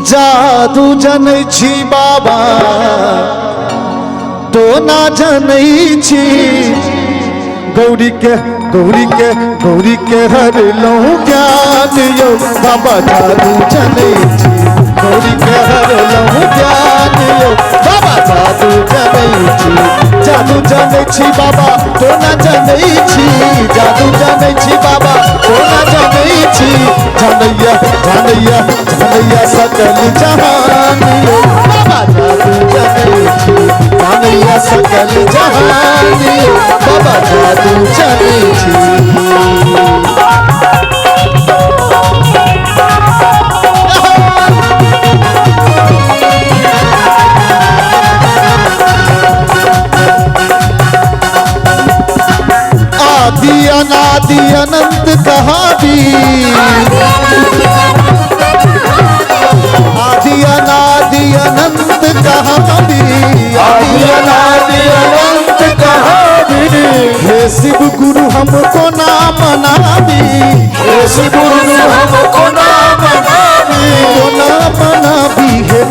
जादू जनै छी बाबा तो ना जनै छी गौरी के हरलौ ज्ञान यो बाबा जादू जनै छी गौरी के हरलौ ज्ञान यो बाबा जादू जनै छी बाबा तो ना जनै छी जादू जनै छी बाबा तो ना जनै छी जानैया सकल जहान यो बाबा जादू जनै छी जानैया सकल जहान यो बाबा जादू जनै छी आदि अनादि अनंत कहावी आदि अनादि अनंत कहावी आदि अनादि अनंत कहावी हे शिव गुरु हमको ना मनावी हे शिव गुरु हमको ना मनावी हे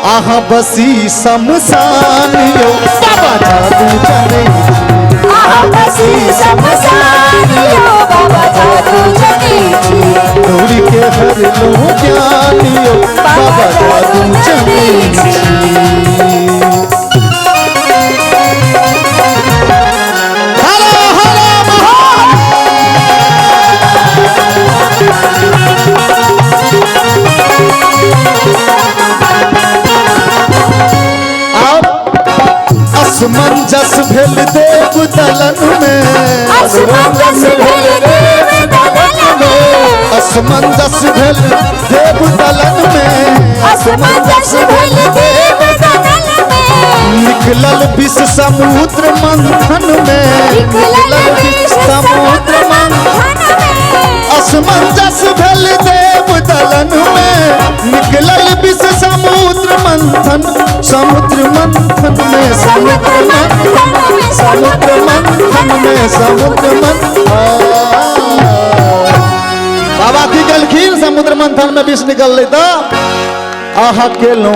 आहा बसी शमशान यो बाबा जादू जनै आहा बसी शमशान यो बाबा जादू जनै छी गौरी के हरलौ ज्ञान यो बाबा जादू जनै छी असमंजस भेल देव दलन में असमंजस भेल देव दलन में असमंजस भेल देव दलन में असमंजस भेल देव दलन में निकलल विष समुद्र मंथन में निकलल विष समुद्र मंथन में असमंजस भेल देव दलन में निकलल विष समुद्र मंथन में समुद्र मंथन में बाबा की गलखीन समुद्र मंथन में विष निकल तो आहा केलौ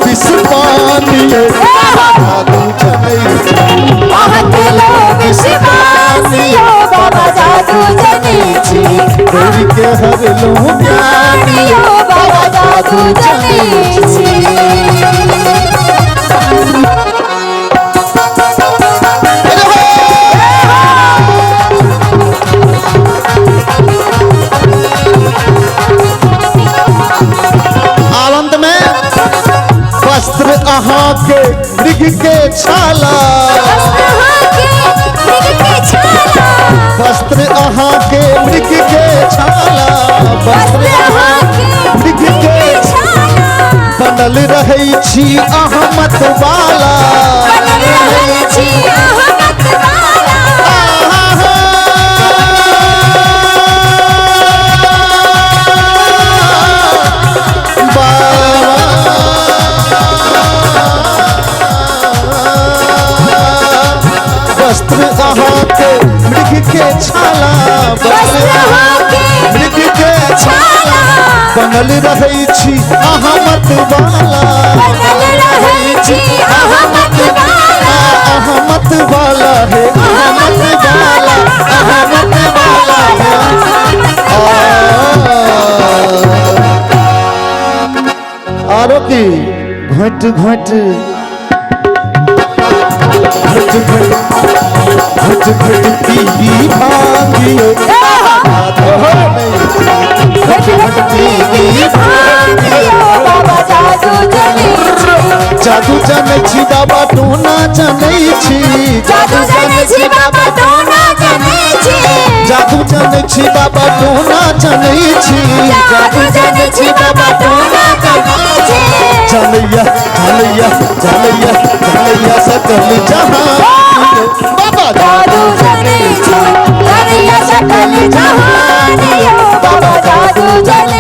विष पानी जादू जनै आहा केलौ विष पानी बाबा जादू जनै छी गौरी के हरलौ ज्ञान यो बाबा जादू जनै छी आनंद में वस्त्र अहाँ के मृग के छाला वस्त्र अहाँ के मृग के छाला वस्त्र अहाँ मृग के बनल रहै छी अहाँ मतवाला वस्त्र अहाँ के मृग के छाला मृग के छाला बनल रहै छी अहाँ मतवाला अहाँ मतवाला है आरो की घट घट पीली भांगियो जादू जनै छी बाबा तो ना जनै छी जादू जनै छी बाबा तो ना जनै छी जादू जनै छी बाबा तो ना जनै छी जादू जनै छी बाबा तो ना जनै छी जानैया सकल जहान बाबा जादू जनै छी जानैया सकल जहान यो बाबा जादू जनै